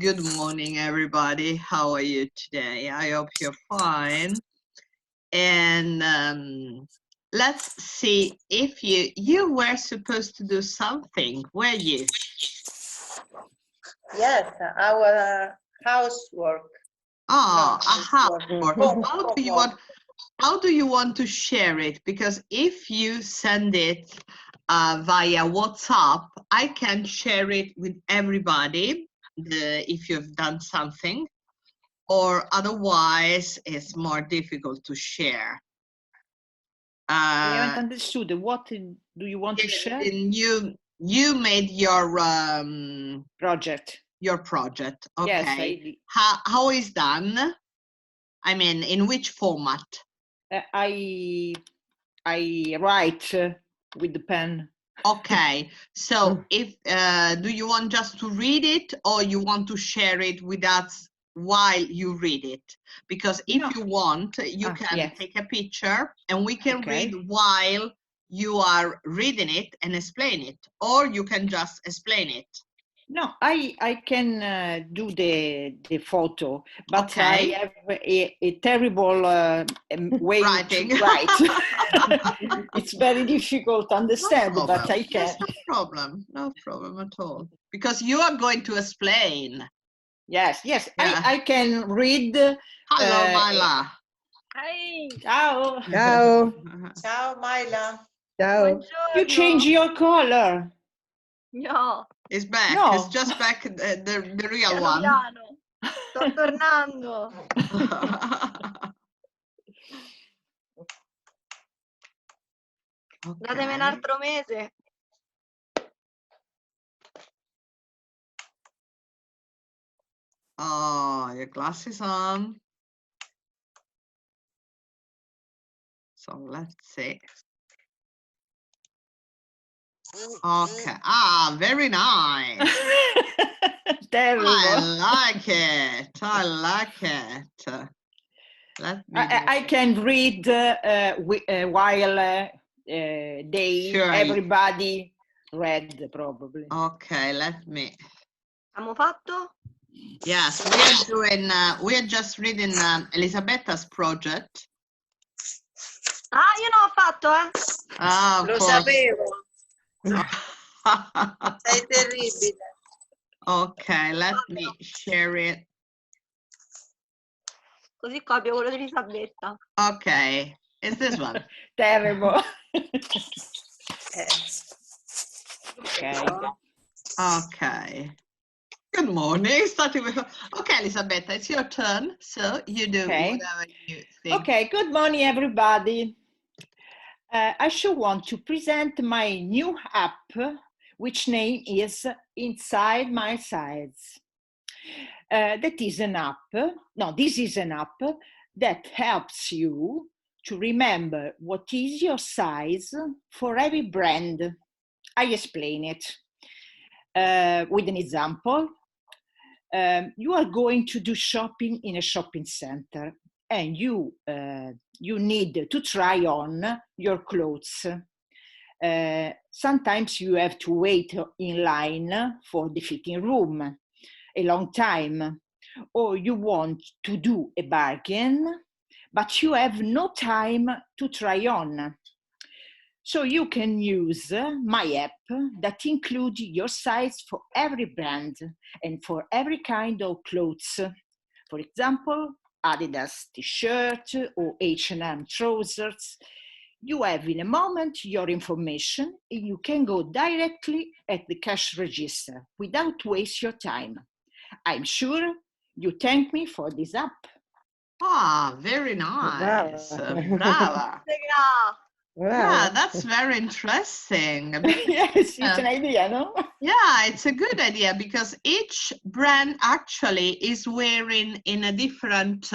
Good morning, everybody. How are you today? I hope you're fine. And let's see if you were supposed to do something, were you? Yes, our housework. Ah, No, a housework. How do you want to share it? Because if you send it via WhatsApp, I can share it with everybody if you've done something. Or otherwise it's more difficult to share. I haven't understood. What do you want to share? You made your project. Your project. Okay. Yes, How is done? I mean, in which format? I write with the pen. Okay. So if do you want just to read it, or you want to share it with us while you read it? Because if you want, you can take a picture and we can read while you are reading it and explain it, or you can just explain it. No, I can do the photo, but I have a terrible way Writing. to write. It's very difficult to understand, No but I can. Yes, no problem at all. Because you are going to explain. Yes, yeah. I can read. Hello, Myla. Hi. Ciao. Ciao. Ciao, Myla. Ciao. Buongiorno. You change your color. No. It's back. No. It's just back the real Piano one. piano. Sto tornando. Okay. Datemi un altro mese. Oh, your glasses on. So let's see. Okay. Ah, very nice. Terrible. I like it. I like it. I can read while everybody read, probably. Okay, let me. Abbiamo fatto? Yes, we are just reading Elisabetta's project. Ah, io non ho fatto, Ah, Lo sapevo. Sei terribile. Okay, let me share it. Così copio quello di Elisabetta. Okay, it's this one. Terrible. Okay. Okay. Good morning. Starting with. Okay, Elisabetta, it's your turn. So you do whatever you think. Okay. Good morning, everybody. I should want to present my new app, which name is Inside My Size. That is an app. No, this is an app that helps you to remember what is your size for every brand. I explain it with an example. You are going to do shopping in a shopping center, and you need to try on your clothes. Sometimes you have to wait in line for the fitting room a long time, or you want to do a bargain, but you have no time to try on. So you can use my app that includes your size for every brand and for every kind of clothes. For example, Adidas t-shirt or H&M trousers. You have in a moment your information and you can go directly at the cash register without waste your time. I'm sure you thank me for this app. Ah, very nice. Brava. Yeah, that's very interesting. Yes, it's an idea, no? Yeah, it's a good idea because each brand actually is wearing in a different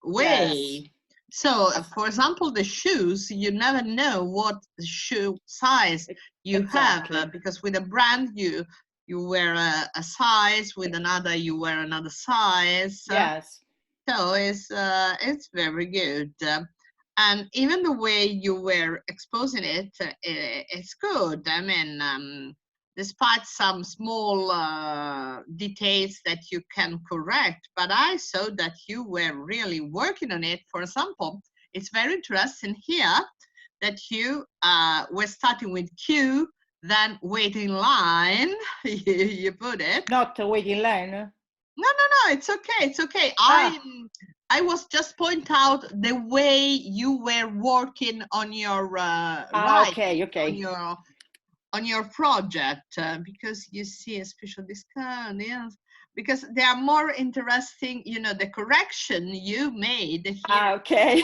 way. Yes. So, for example, the shoes, you never know what shoe size you have because with a brand you wear a size, with another you wear another size. Yes. So it's very good. And even the way you were exposing it, it's good. I mean, despite some small details that you can correct, but I saw that you were really working on it. For example, it's very interesting here that you were starting with Q, then wait in line, you put it. Not wait in line? No, it's okay, it's okay. I was just point out the way you were working on your Okay. on your project, because you see a special discount, yes, because they are more interesting, you know, the correction you made here. Okay.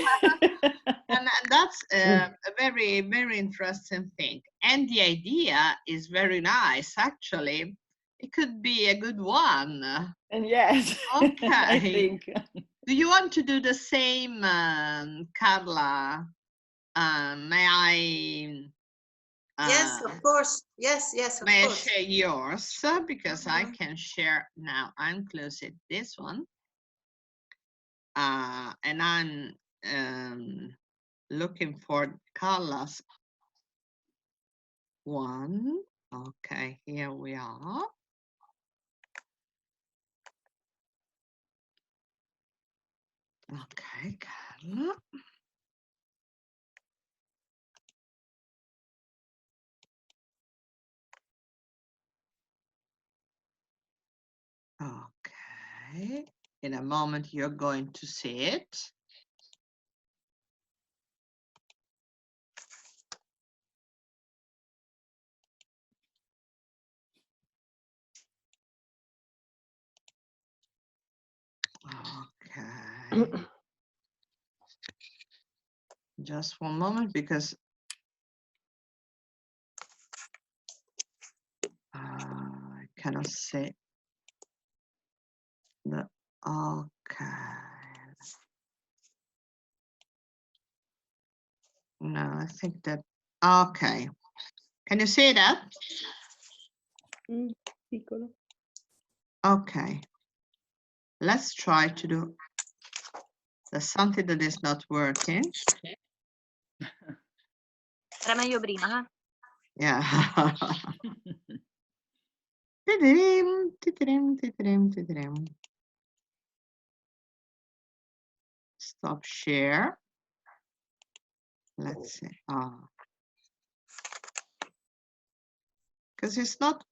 and that's a very, very interesting thing. And the idea is very nice, actually. It could be a good one. And yes, Okay. I think. Do you want to do the same, Carla? May I? Yes, of course. Yes, of may course. I share yours? Because I can share now. I'm closing this one. And I'm looking for Carla's one. Okay, here we are. Okay, Carla. Okay, in a moment you're going to see it. Okay. Just one moment, because I cannot say the okay. No, I think that okay. Can you see that? Piccolo. Okay. Let's try to do. There's something that is not working. Era meglio prima, eh? Yeah. Tidirim, tidirim, tidirim, tidirim. Stop share. Let's see. Because it's not.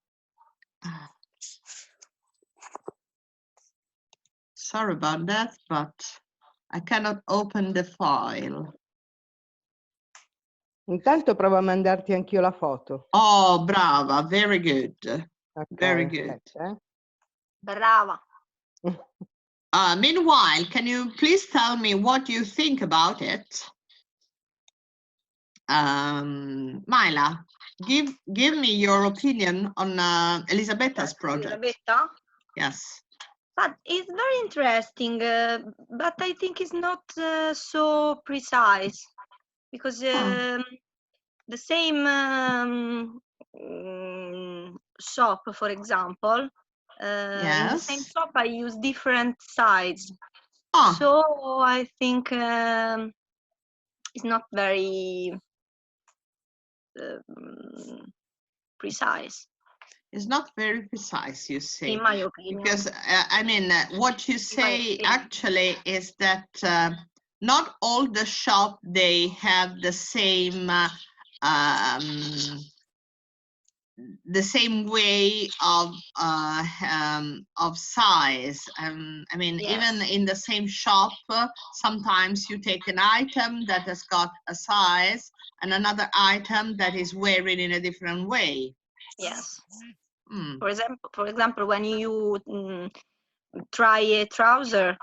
Sorry about that, but I cannot open the file. Intanto provo a mandarti anch'io la foto. Oh, brava. Very good. Okay, Very good. aspetta, Brava. Meanwhile, can you please tell me what you think about it? Myla, give me your opinion on Elisabetta's project. Elisabetta? Yes. But it's very interesting, but I think it's not so precise, because the same shop, for example, in the same Yes. shop I use different sides. Ah. So I think it's not very precise. It's not very precise, you say. In my opinion. Because, I mean, what you say actually is that not all the shop, they have the same way of size. I mean, Yes. even in the same shop, sometimes you take an item that has got a size and another item that is wearing in a different way. Yes. Mm. For example, when you try a trouser,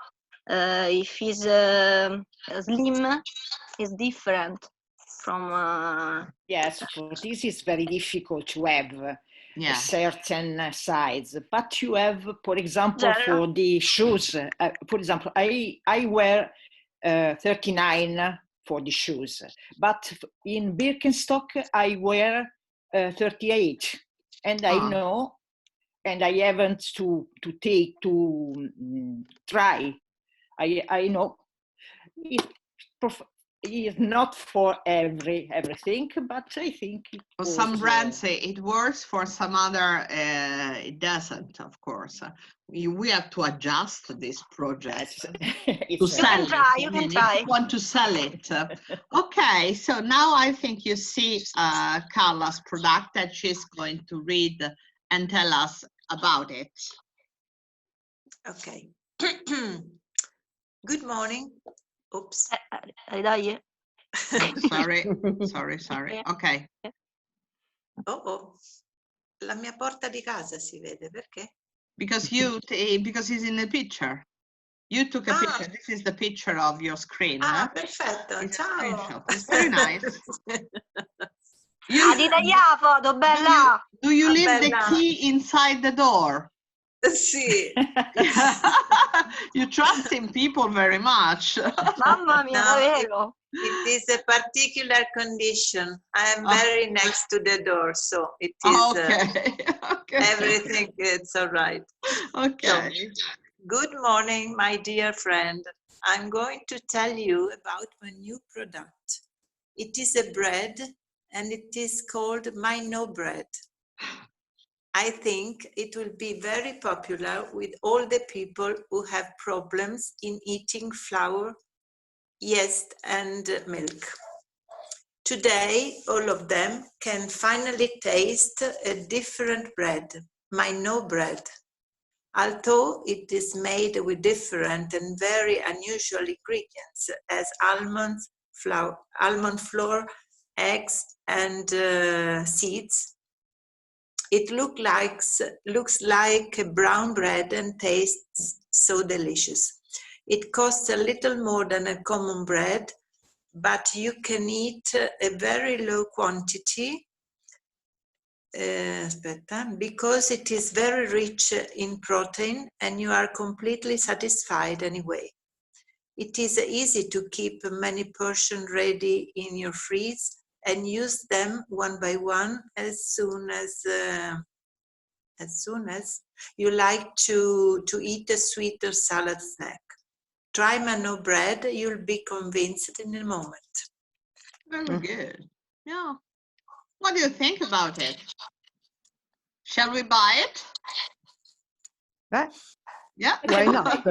if it's slim, it's different from. Yes, for this is very difficult to have a certain size, but you have, for example, for the shoes, for example, I wear 39 for the shoes, but in Birkenstock I wear 38, and I know, and I haven't to try. I know. is not for everything, but I think it For was, some brands it works, for some other it doesn't, of course. We have to adjust this project to sell it. You I can mean, try. if you want to sell it. Okay, so now I think you see Carla's product that she's going to read and tell us about it. Okay. Good morning. Oops. Dai. Sorry. Okay. Oh. La mia porta di casa si vede, perché? Because he's in the picture. You took a picture. This is the picture of your screen. Perfetto. It's a Ciao. screenshot. It's very nice. Di la foto, bella. Do you leave the Bella. key inside the door? Sì. You trust in people very much. Mamma mia, No, davvero. It is a particular condition. I am very next to the door, so it is Okay. everything. It's all right. Okay. So, good morning, my dear friend. I'm going to tell you about my new product. It is a bread, and it is called My No Bread. I think it will be very popular with all the people who have problems in eating flour, yeast, and milk. Today, all of them can finally taste a different bread, My No Bread. Although it is made with different and very unusual ingredients as almond flour, eggs, and seeds, it looks like a brown bread and tastes so delicious. It costs a little more than a common bread, but you can eat a very low quantity because it is very rich in protein and you are completely satisfied anyway. It is easy to keep many portions ready in your fridge and use them one by one as soon as you like to eat a sweet or salad snack. Try My No Bread, you'll be convinced in a moment. Very good. Yeah. What do you think about it? Shall we buy it? Yeah. Why not?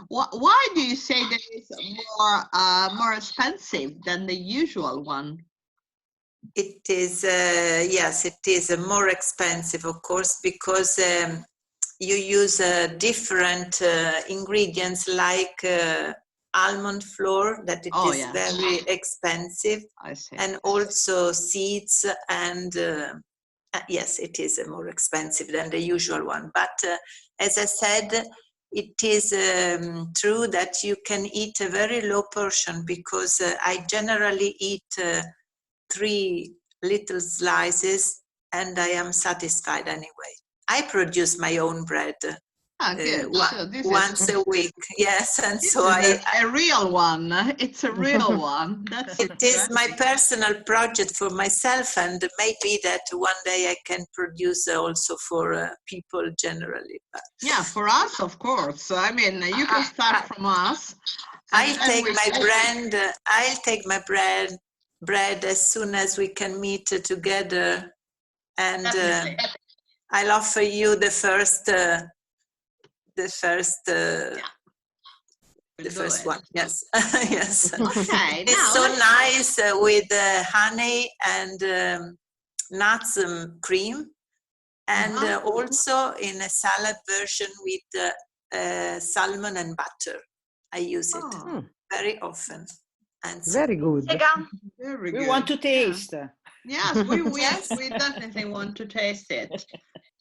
Why do you say that it's more expensive than the usual one? It is, yes, it is more expensive, of course, because you use different ingredients like almond flour, that it is very expensive, I see. and also seeds, and yes, it is more expensive than the usual one. But as I said, it is true that you can eat a very low portion, because I generally eat 3 little slices and I am satisfied anyway. I produce my own bread once a week. Yes, and this so is a real one. It's a real one. It is my personal project for myself, and maybe that one day I can produce also for people generally. But yeah, for us, of course. I mean, you can start from us. I'll take my bread as soon as we can meet together, and I'll offer you the first one. Yes. Yes. Okay. It's so nice with honey and nuts and cream, and also in a salad version with salmon and butter. I use it very often. And Very good. Very good. We want to taste. Yes, we definitely want to taste it.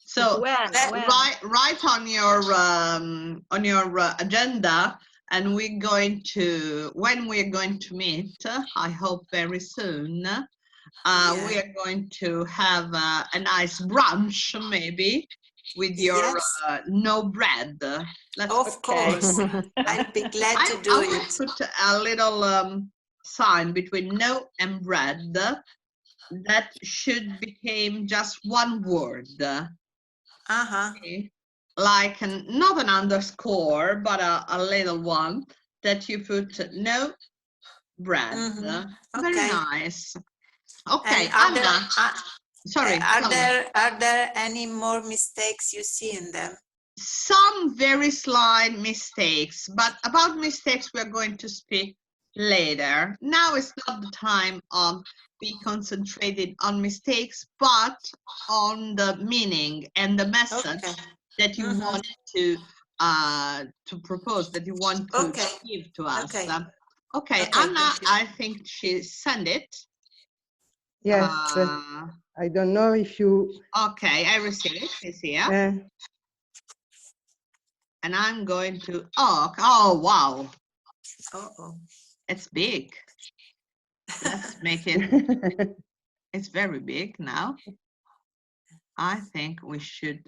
So write on your agenda, and we're going to, when we're going to meet, I hope very soon, we are going to have a nice brunch, maybe, with your no bread. Of course. I'd be glad to do it. I will put a little sign between no and bread that should become just one word. Okay? Like not an underscore, but a little one that you put no bread. Very Okay. nice. Okay, And Anna. Sorry. Are there any more mistakes you see in them? Some very slight mistakes, but about mistakes we're going to speak later. Now is not the time of be concentrated on mistakes, but on the meaning and the message that you want to propose, that you want to give to us. Okay, Anna, I think she sent it. Yes. I don't know if you... Okay, I received it. It's here. And I'm going to, oh, wow. It's big. Let's make it, it's very big now. I think we should,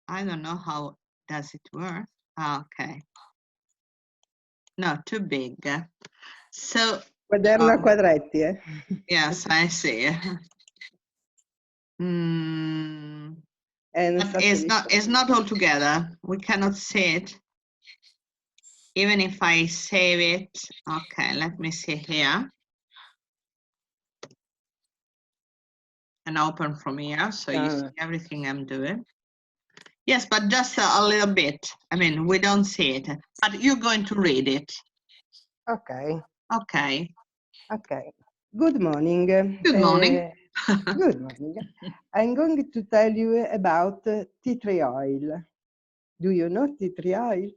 I don't know how does it work. Okay. No, too big. So. Quaderno a quadretti, eh? Yes, I see. It's not all together. We cannot see it. Even if I save it. Okay, let me see here. And open from here, so you see everything I'm doing. Yes, but just a little bit. I mean, we don't see it, but you're going to read it. Okay. Okay. Okay. Good morning. Good morning. Good morning. I'm going to tell you about tea tree oil. Do you know tea tree oil?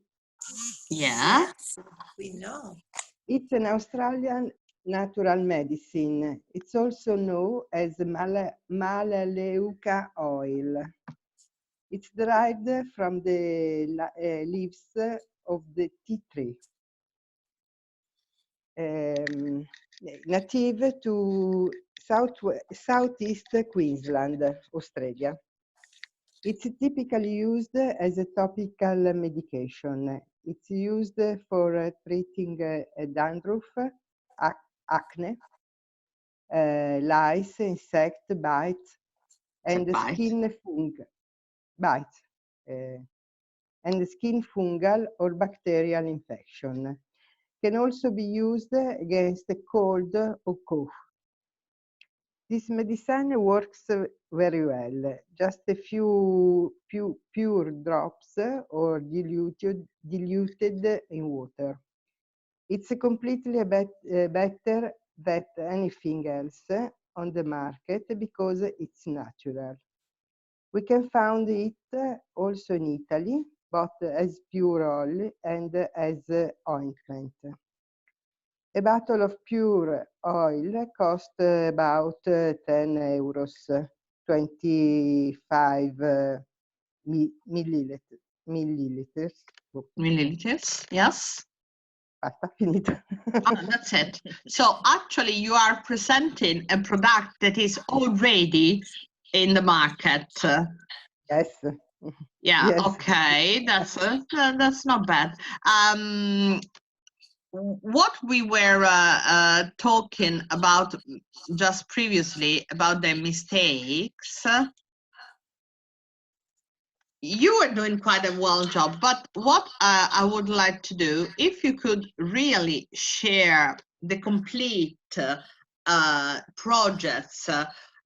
Yeah. Yes, we know. It's an Australian natural medicine. It's also known as Melaleuca oil. It's derived from the leaves of the tea tree. Native to southeast Queensland, Australia. It's typically used as a topical medication. It's used for treating dandruff, acne, lice, insect bites, and skin fungal or bacterial infection. Can also be used against a cold or cough. This medicine works very well. Just a few pure drops or diluted in water. It's completely better than anything else on the market because it's natural. We can find it also in Italy, both as pure oil and as ointment. A bottle of pure oil costs about 10 euros, 25 milliliters. Milliliters, yes. Basta, finito. That's it. So actually you are presenting a product that is already in the market. Yes. Yeah, yes. Okay, that's not bad. What we were talking about just previously about the mistakes, you were doing quite a well job, but what I would like to do, if you could really share the complete projects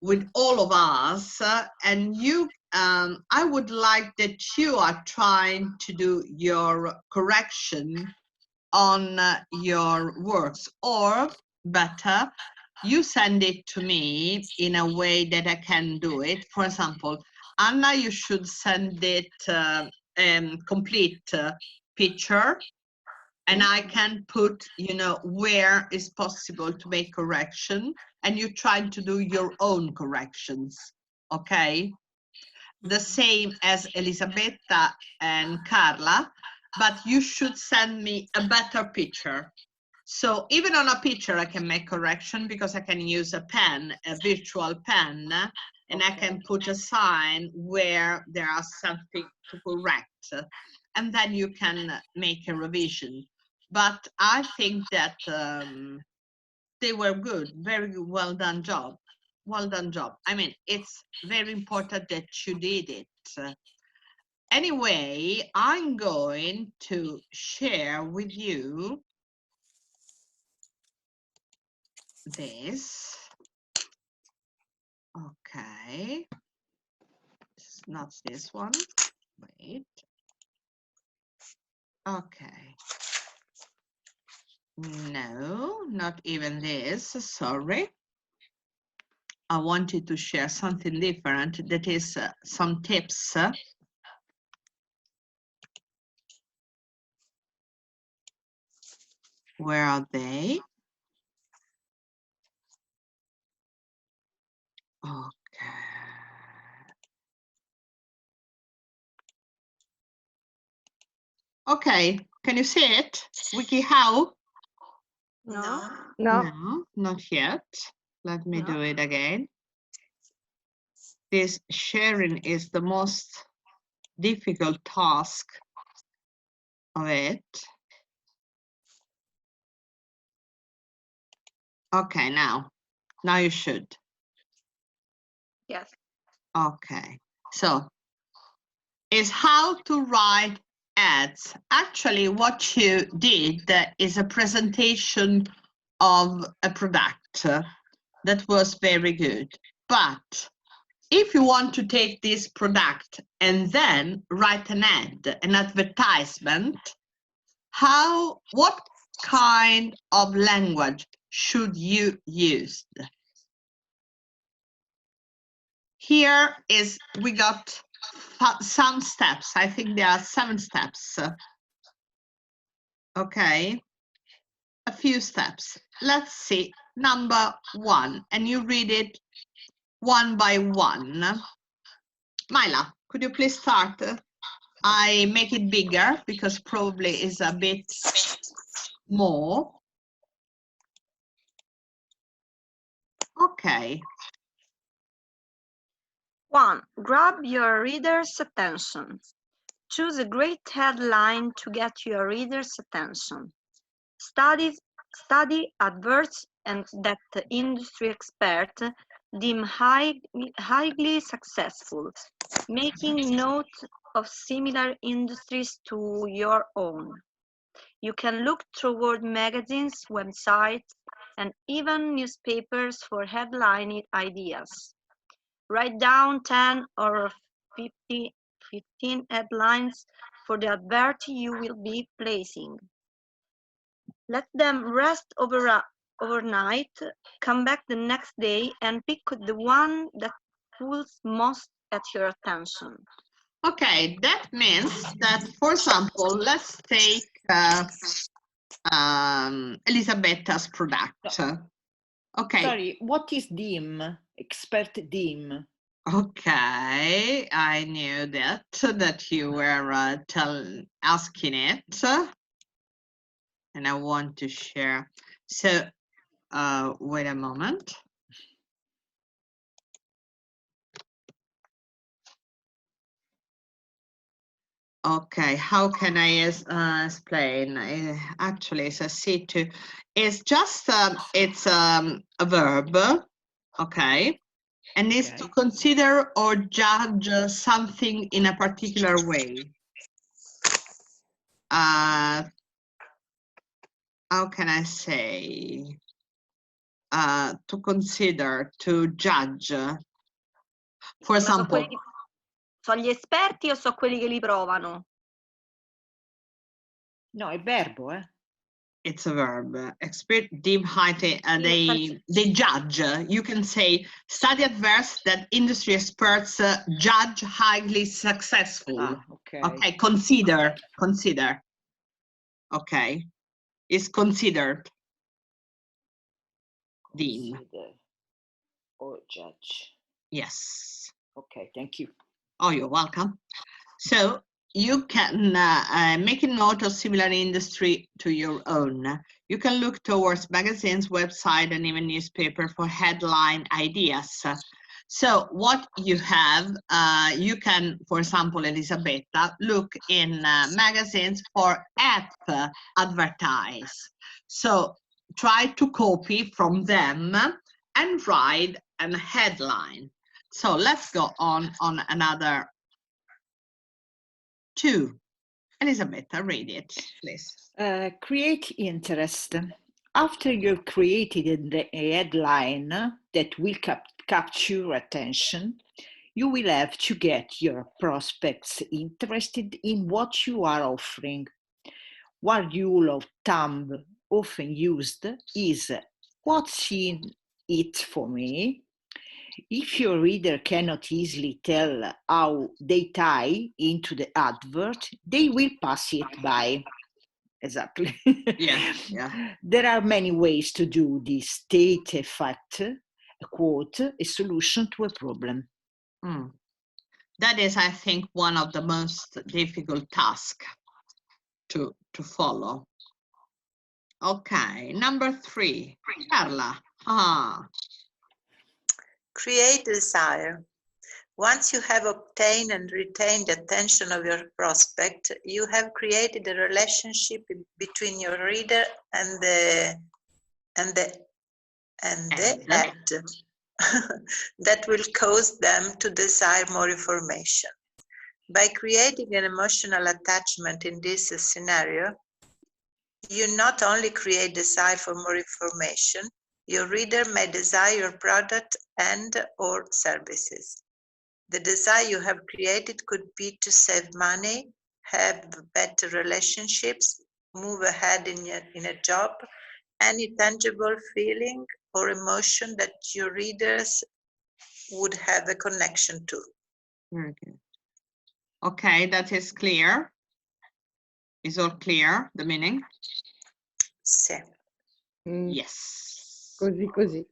with all of us, and you, I would like that you are trying to do your correction on your works, or better, you send it to me in a way that I can do it. For example, Anna, you should send it complete picture, and I can put, where is possible to make correction, and you try to do your own corrections, okay? The same as Elisabetta and Carla, but you should send me a better picture. So even on a picture, I can make correction because I can use a pen, a virtual pen, and I can put a sign where there are something to correct, and then you can make a revision. But I think that they were good, very well done job. Well done job. I mean, it's very important that you did it. anyway, I'm going to share with you this. Okay. It's not this one. Wait. Okay. No, not even this. Sorry. I wanted to share something different. That is some tips. Where are they? Okay. Okay, can you see it? WikiHow? No. No. No, not yet. Let me do it again. This sharing is the most difficult task of it. Okay, now you should. Yes. Okay, so is how to write ads. Actually, what you did is a presentation of a product that was very good. But if you want to take this product and then write an ad, an advertisement, what kind of language should you use? Here is, we got some steps. I think there are 7 steps. Okay, a few steps. Let's see, number 1, and you read it one by one. Myla, could you please start? I make it bigger because probably is a bit more. Okay. 1. Grab your reader's attention. Choose a great headline to get your reader's attention. Study adverts and that the industry experts deem highly successful, making note of similar industries to your own. You can look toward magazines, websites, and even newspapers for headline ideas. Write down 10 or 15 headlines for the advert you will be placing. Let them rest overnight, come back the next day and pick the one that pulls most at your attention. Okay, that means that, for example, let's take Elisabetta's product. Okay. Sorry, what is DIM? Expert DIM. Okay, I knew that you were asking it, and I want to share. So, wait a moment. Okay, how can I explain? Actually, it's a C2. It's just it's a verb, okay, and it's to consider or judge something in a particular way. How can I say? To consider, to judge. For example. So gli esperti o so quelli che li provano? No, è verbo, It's a verb. Expert deem height, they judge. You can say study adverts that industry experts judge highly successful. Ah, okay. Okay, consider. Okay, is considered. Deem. Consider or judge. Yes. Okay, thank you. Oh, you're welcome. So you can make a note of similar industry to your own. You can look towards magazines, website, and even newspaper for headline ideas. So what you have, you can, for example, Elisabetta, look in magazines for app advertise. So try to copy from them and write a headline. So let's go on another 2. Elisabetta, read it, please. Create interest. After you've created the headline that will capture attention, you will have to get your prospects interested in what you are offering. One rule of thumb often used is, what's in it for me? If your reader cannot easily tell how they tie into the advert, they will pass it by. Exactly. Yeah. There are many ways to do this. State a fact, a quote, a solution to a problem. That is, I think, one of the most difficult tasks to follow. Okay, number 3. Carla. Create desire. Once you have obtained and retained the attention of your prospect, you have created a relationship between your reader and the ad that will cause them to desire more information. By creating an emotional attachment in this scenario, you not only create desire for more information, your reader may desire your product and/or services. The desire you have created could be to save money, have better relationships, move ahead in a job, any tangible feeling or emotion that your readers would have a connection to. Very good. Okay, that is clear. Is all clear, the meaning? Sì. Yes. Così.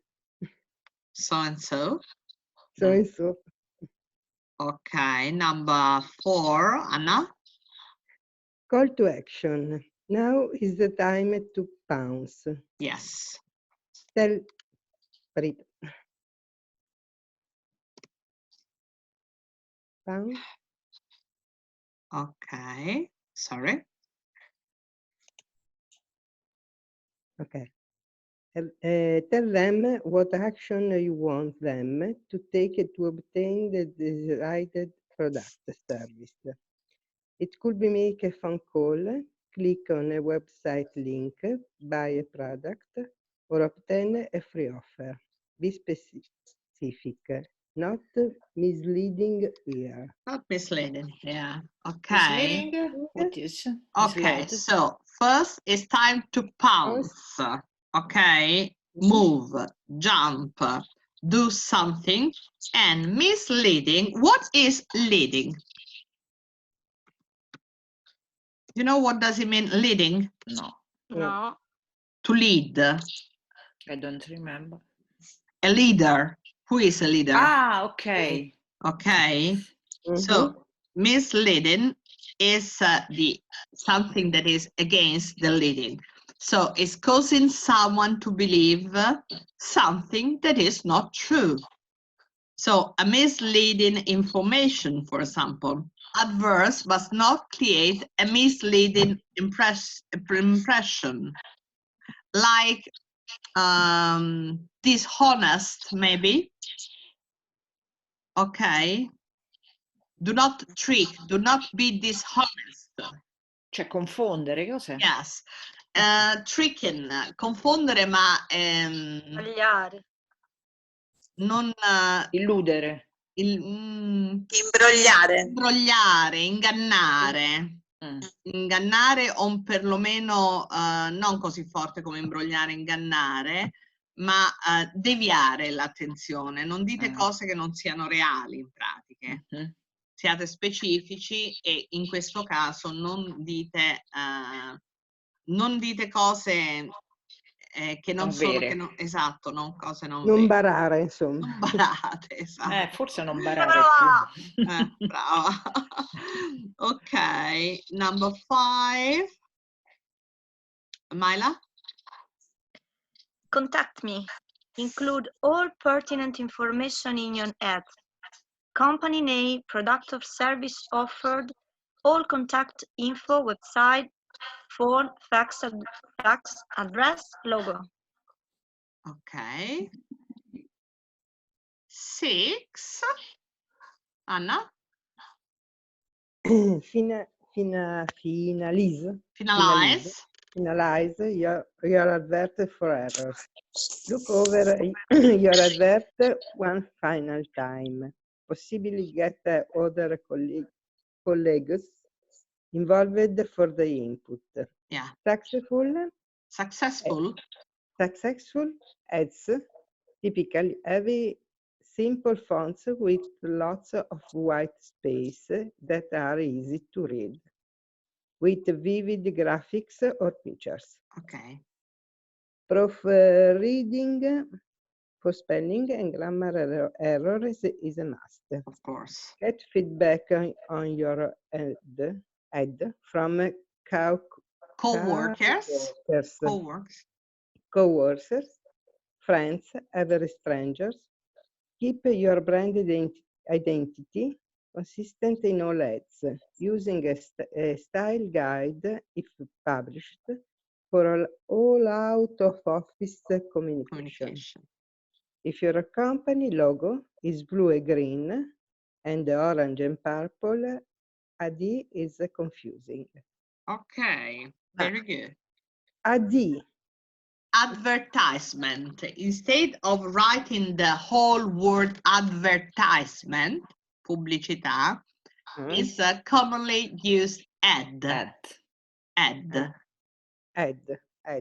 So and so. So and so. Okay, number 4, Anna. Call to action. Now is the time to pounce. Yes. Tell pounce. Okay, sorry. Okay. Tell them what action you want them to take to obtain the desired product service. It could be make a phone call, click on a website link, buy a product, or obtain a free offer. Be specific, not misleading here. Not misleading, yeah. Okay. Misleading? What is Okay, misled? so first it's time to pounce. Okay, move, jump, do something. And misleading, what is leading? You know what does it mean, leading? No. To lead. I don't remember. A leader. Who is a leader? Ah, okay. Okay. So misleading is something that is against the leading. So it's causing someone to believe something that is not true. So a misleading information, for example, adverse must not create a misleading impression, like dishonest, maybe. Okay. Do not trick, do not be dishonest. Cioè confondere, cos'è? Yes. Tricking, confondere, ma Sbagliare. non Illudere. Imbrogliare, ingannare. Ingannare o perlomeno non così forte come imbrogliare, ingannare, ma deviare l'attenzione. Non dite cose che non siano reali in pratiche. Siate specifici e in questo caso non dite cose che non sono vere. esatto, non cose non Non vere. barare, insomma. Non barate, esatto. Forse non barare più. Brava. Ok, number 5. Myla? Contact me. Include all pertinent information in your ad. Company name, product or service offered, all contact info, website, phone, fax address, logo. Okay. 6. Anna? finalize your advert for errors. Look over your advert one final time. Possibly get other colleagues involved for the input. Yeah. Successful ads typically have simple fonts with lots of white space that are easy to read, with vivid graphics or pictures. Okay. Proofreading for spelling and grammar errors is a must. Of course. Get feedback on your ad from Co-workers, friends, other strangers. Keep your brand identity consistent in all ads, using a style guide, if published, for all out-of-office communication. If your company logo is blue and green and orange and purple, AD is confusing. Okay, very good. AD. Advertisement. Instead of writing the whole word advertisement, pubblicità, is commonly used ad.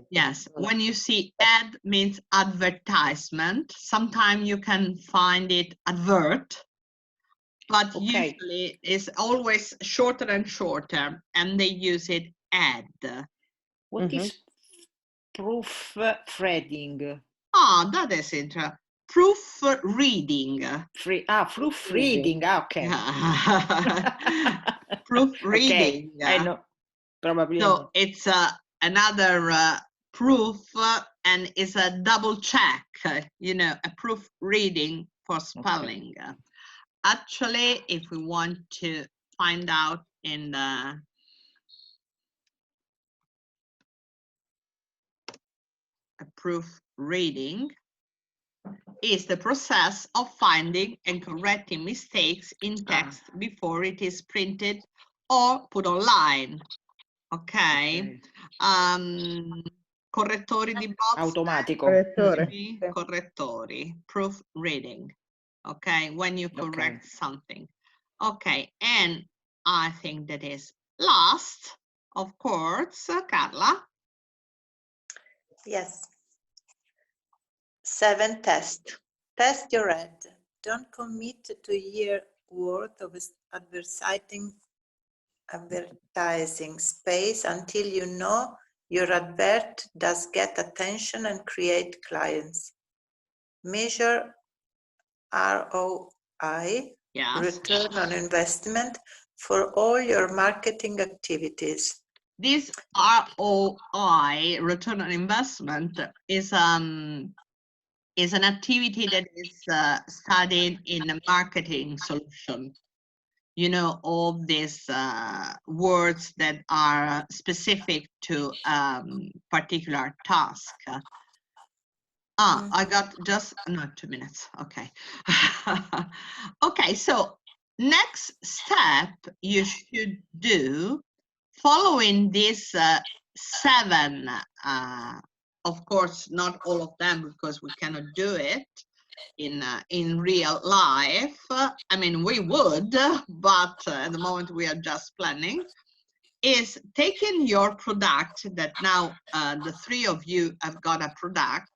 Yes, when you see ad means advertisement. Sometimes you can find it advert, but usually it's always shorter and shorter, and they use it ad. What is proofreading? Ah, that is interesting. Proofreading. Proofreading. Okay. Proofreading. Okay. I know. Probably. So it's another proof, and it's a double check. You know, a proofreading for spelling. Okay. Actually, if we want to find out in the proofreading, is the process of finding and correcting mistakes in text before it is printed or put online. Okay. Correttori di bozze. Automatico. Correttori. Proofreading. Okay, when you correct something. Okay, and I think that is last, of course, Carla. Yes. 7, test. Test your ad. Don't commit to a year worth of advertising space until you know your advert does get attention and create clients. Measure ROI, return on investment, for all your marketing activities. This ROI, return on investment, is an activity that is studied in a marketing solution. You know, all these words that are specific to particular task. I got just, no, 2 minutes. Okay. Okay, so next step you should do, following these 7, of course, not all of them, because we cannot do it in real life. I mean, we would, but at the moment we are just planning, is taking your product that now the 3 of you have got a product,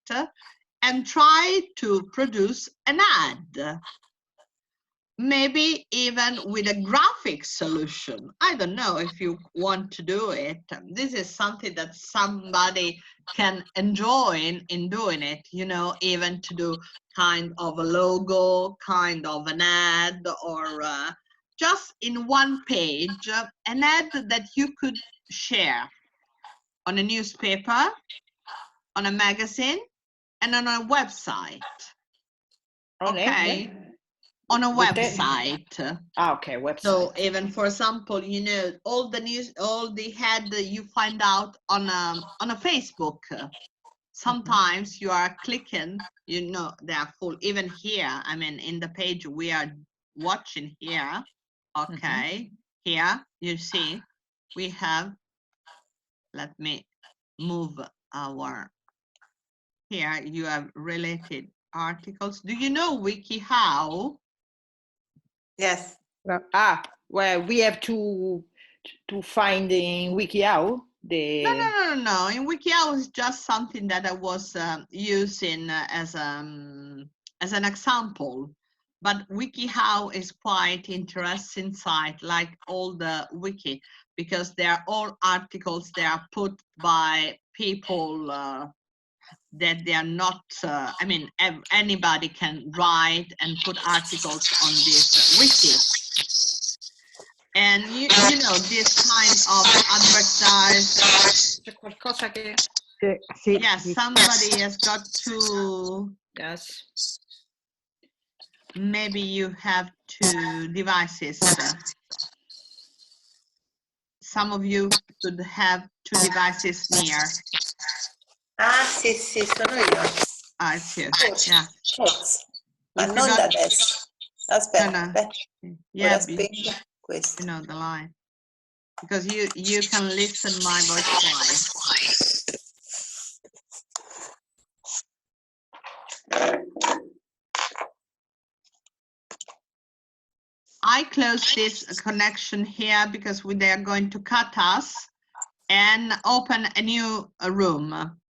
and try to produce an ad. Maybe even with a graphic solution. I don't know if you want to do it. This is something that somebody can enjoy in doing it, you know, even to do kind of a logo, kind of an ad, or just in one page, an ad that you could share on a newspaper, on a magazine, and on a website. Okay. On a website. Okay, website. So even, for example, you know, all the news, all the head you find out on a Facebook. Sometimes you are clicking, you know, they are full. Even here, I mean, in the page we are watching here. Okay, here you see we have, let me move our, here you have related articles. Do you know WikiHow? Yes. Well, we have to find in WikiHow the. No. In WikiHow is just something that I was using as an example. But WikiHow is quite interesting site, like all the wiki, because they are all articles they are put by people that they are not. I mean, anybody can write and put articles on this wiki. And you know, this kind of advertise. C'è qualcosa che. Sì, Yeah, somebody has got to. Yes. Maybe you have two devices. Some of you should have two devices near. Ah, sì, sono io. Ah, it's you. Yeah. Ma If you non got- da adesso. Aspetta, No. aspetta. Yeah, Ora spengo questo. you know the line. Because you can listen my voice twice. I close this connection here because they are going to cut us and open a new room.